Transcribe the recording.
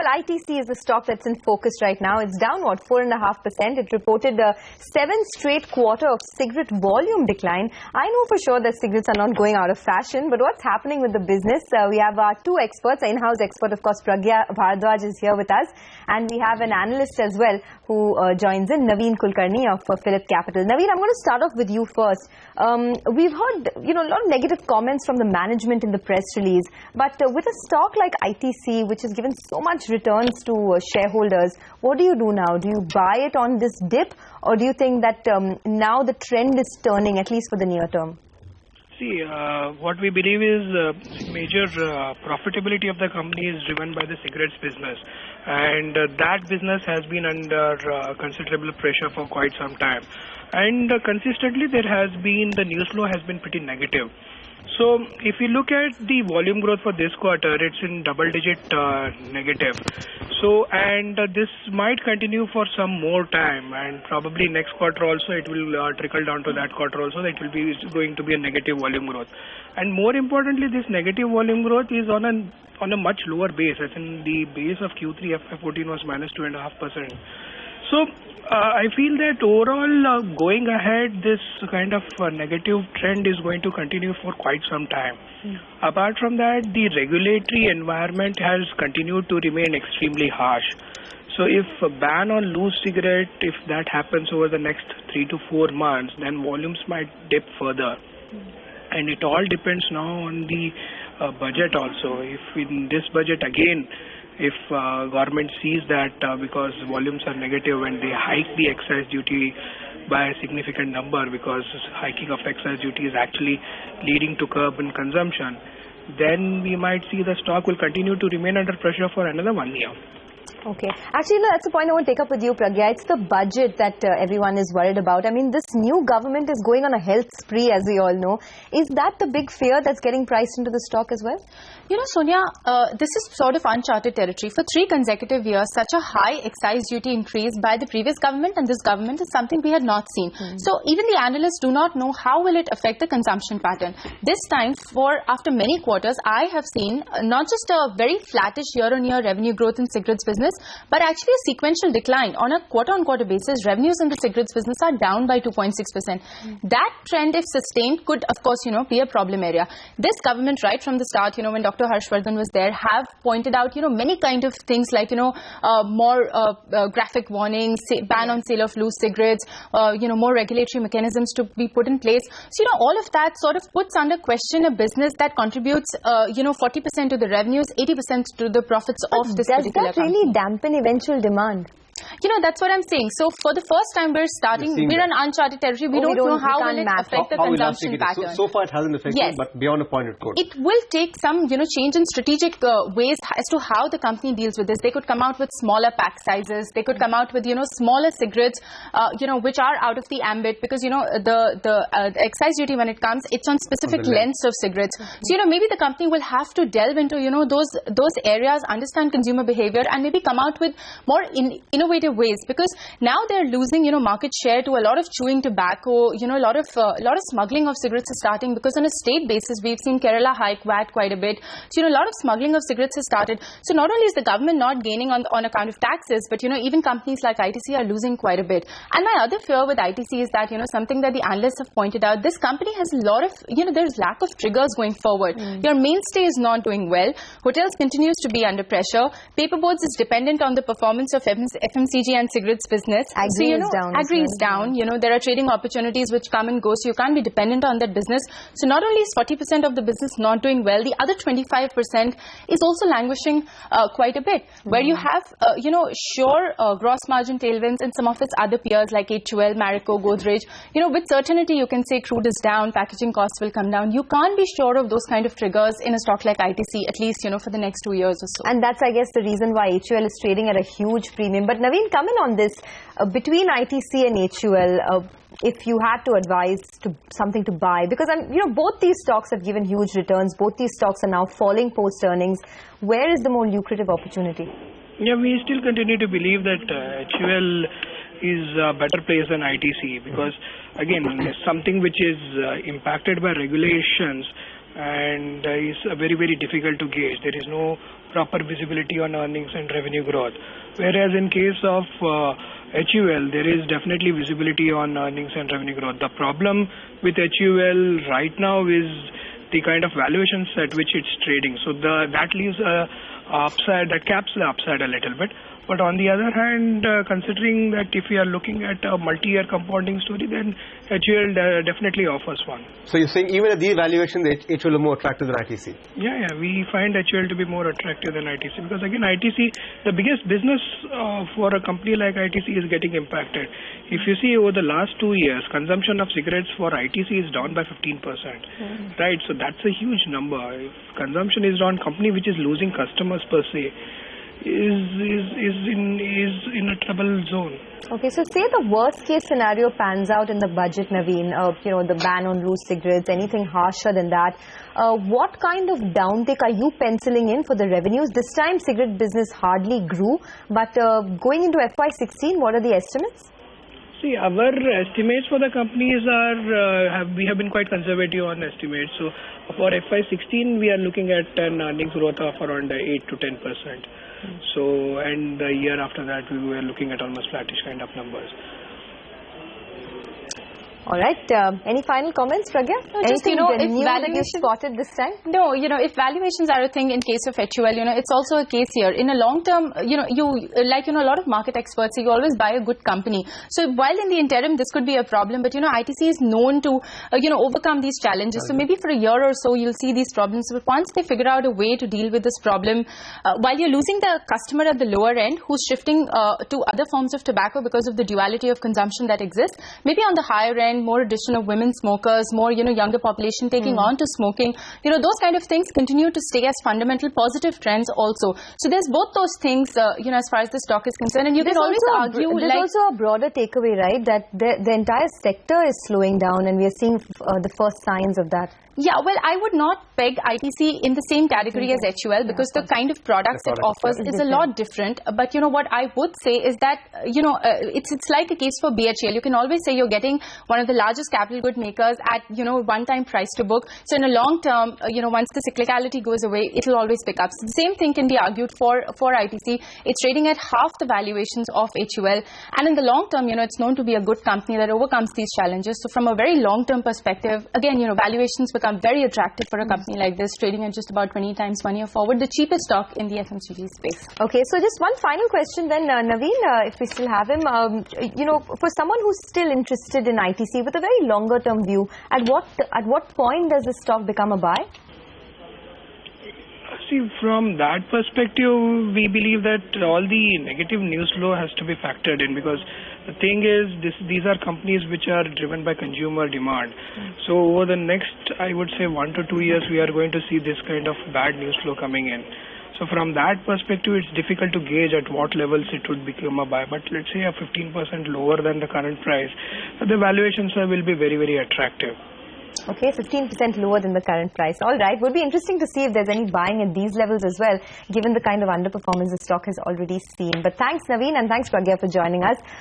Well, ITC is the stock that's in focus right now. It's down, 4.5%. It reported a 7th straight quarter of cigarette volume decline. I know for sure that cigarettes are not going out of fashion, but what's happening with the business? We have our two experts. Our in-house expert, of course, Pragya Bharadwaj is here with us. And we have an analyst as well who joins in, Naveen Kulkarni of PhillipCapital. Naveen, I'm going to start off with you first. We've heard, a lot of negative comments from the management in the press release. But with a stock like ITC, which has given so much returns to shareholders, what do you do now? Do you buy it on this dip, or do you think that now the trend is turning, at least for the near term? See, what we believe is major profitability of the company is driven by the cigarettes business, and that business has been under considerable pressure for quite some time, and consistently there has been, the news flow has been pretty negative. So if you look at the volume growth for this quarter, it's in double-digit negative. So, and this might continue for some more time, and probably next quarter also it will trickle down to that quarter also, that it will be going to be a negative volume growth. And more importantly, this negative volume growth is on a much lower base. As in the base of Q3 FY14 was -2.5%. So I feel that overall going ahead, this kind of negative trend is going to continue for quite some time. Apart from that, the regulatory environment has continued to remain extremely harsh. So if a ban on loose cigarette, if that happens over the next 3 to 4 months, then volumes might dip further. And it all depends now on the budget also. If in this budget again, if government sees that because volumes are negative and they hike the excise duty by a significant number, because hiking of excise duty is actually leading to curb in consumption, then we might see the stock will continue to remain under pressure for another 1 year. Okay. Actually, that's the point I want to take up with you, Pragya. It's the budget that everyone is worried about. I mean, this new government is going on a health spree, as we all know. Is that the big fear that's getting priced into the stock as well? You know, Sonia, this is sort of uncharted territory. For 3 consecutive years, such a high excise duty increase by the previous government and this government is something we had not seen. So even the analysts do not know how will it affect the consumption pattern. This time, after many quarters, I have seen not just a very flattish year-on-year revenue growth in cigarettes business, but actually a sequential decline. On a quarter-on-quarter basis, revenues in the cigarettes business are down by 2.6%. That trend, if sustained, could, of course, be a problem area. This government, right from the start, when Dr. Harshvardhan was there, have pointed out, many kind of things like, more graphic warnings, ban on sale of loose cigarettes, more regulatory mechanisms to be put in place. So, all of that sort of puts under question a business that contributes, 40% to the revenues, 80% to the profits of this particular company. Does that really dampen eventual demand? That's what I'm saying. So for the first time we're in uncharted territory. We don't know how will it affect the consumption pattern. So far it hasn't affected, but beyond a point it could. It will take some, change in strategic ways as to how the company deals with this. They could come out with smaller pack sizes. They could come out with, smaller cigarettes, which are out of the ambit, because, the excise duty, when it comes, it's on specific lengths of cigarettes. So, maybe the company will have to delve into, those areas, understand consumer behavior, and maybe come out with more innovative ways, because now they're losing, market share to a lot of chewing tobacco. A lot of smuggling of cigarettes is starting, because on a state basis, we've seen Kerala hike VAT quite a bit. So, a lot of smuggling of cigarettes has started. So, not only is the government not gaining on account of taxes, but, even companies like ITC are losing quite a bit. And my other fear with ITC is that, something that the analysts have pointed out, this company has a lot of, there's lack of triggers going forward. Your mainstay is not doing well. Hotels continues to be under pressure. Paperboards is dependent on the performance of FMCG and cigarettes business. Agri is down. Agri is down. There are trading opportunities which come and go, so you can't be dependent on that business. So not only is 40% of the business not doing well, the other 25% is also languishing quite a bit, where you have, gross margin tailwinds in some of its other peers like HUL, Marico, Godrej. With certainty you can say crude is down, packaging costs will come down. You can't be sure of those kind of triggers in a stock like ITC, at least, for the next 2 years or so. And that's, I guess, the reason why HUL is trading at a huge premium. But Naveen, come in on this. Between ITC and HUL, if you had to advise something to buy, because both these stocks have given huge returns, both these stocks are now falling post earnings, where is the more lucrative opportunity? Yeah, we still continue to believe that HUL is a better place than ITC, because again, something which is impacted by regulations and is very, very difficult to gauge. There is no proper visibility on earnings and revenue growth. Whereas in case of HUL, there is definitely visibility on earnings and revenue growth. The problem with HUL right now is the kind of valuations at which it's trading. So that leaves a upside, that caps the upside a little bit. But on the other hand, considering that if we are looking at a multi-year compounding story, then HUL definitely offers one. So you're saying even at these valuations, HUL is more attractive than ITC? Yeah, we find HUL to be more attractive than ITC because again, ITC, the biggest business for a company like ITC is getting impacted. If you see over the last 2 years, consumption of cigarettes for ITC is down by 15%, right? So that's a huge number. If consumption is down, company which is losing customers per se is in a trouble zone. Okay, so say the worst case scenario pans out in the budget, Naveen, the ban on loose cigarettes, anything harsher than that. What kind of downtick are you penciling in for the revenues? This time cigarette business hardly grew, but going into FY16, what are the estimates? See, our estimates for the companies we have been quite conservative on estimates. So for FY16, we are looking at an earnings growth of around 8 to 10%. So, and the year after that, we were looking at almost flattish kind of numbers. All right. Any final comments, Pragya? No, just, Anything new that you spotted this time? No, if valuations are a thing in case of HUL, it's also a case here. In a long term, a lot of market experts say you always buy a good company. So while in the interim, this could be a problem, but, ITC is known to, overcome these challenges. So maybe for a year or so, you'll see these problems. But once they figure out a way to deal with this problem, while you're losing the customer at the lower end who's shifting to other forms of tobacco because of the duality of consumption that exists, maybe on the higher end, more addition of women smokers, more younger population taking on to smoking, those kind of things continue to stay as fundamental positive trends also. So there's both those things, as far as the stock is concerned, and you can always argue. There's also a broader takeaway, right, that the entire sector is slowing down, and we are seeing the first signs of that. Yeah, well, I would not peg ITC in the same category as HUL because the kind of products it offers is a lot different. But what I would say is that it's like a case for BHL. You can always say you're getting one of the largest capital good makers at one-time price to book. So in a long term, once the cyclicality goes away, it'll always pick up. So the same thing can be argued for ITC. It's trading at half the valuations of HUL, and in the long term, it's known to be a good company that overcomes these challenges. So from a very long-term perspective, again, valuations become very attractive for a company like this, trading at just about 20 times 1 year forward, the cheapest stock in the FMCG space. Okay, so just one final question then, Naveen, if we still have him, for someone who's still interested in ITC with a very longer term view, at what point does the stock become a buy? See, from that perspective, we believe that all the negative news flow has to be factored in because the thing is, these are companies which are driven by consumer demand. So over the next, I would say 1 to 2 years, we are going to see this kind of bad news flow coming in. So from that perspective, it's difficult to gauge at what levels it would become a buy. But let's say a 15% lower than the current price, the valuations will be very, very attractive. Okay, 15% lower than the current price. All right, would be interesting to see if there's any buying at these levels as well, given the kind of underperformance the stock has already seen. But thanks, Naveen, and thanks, Pragya, for joining us.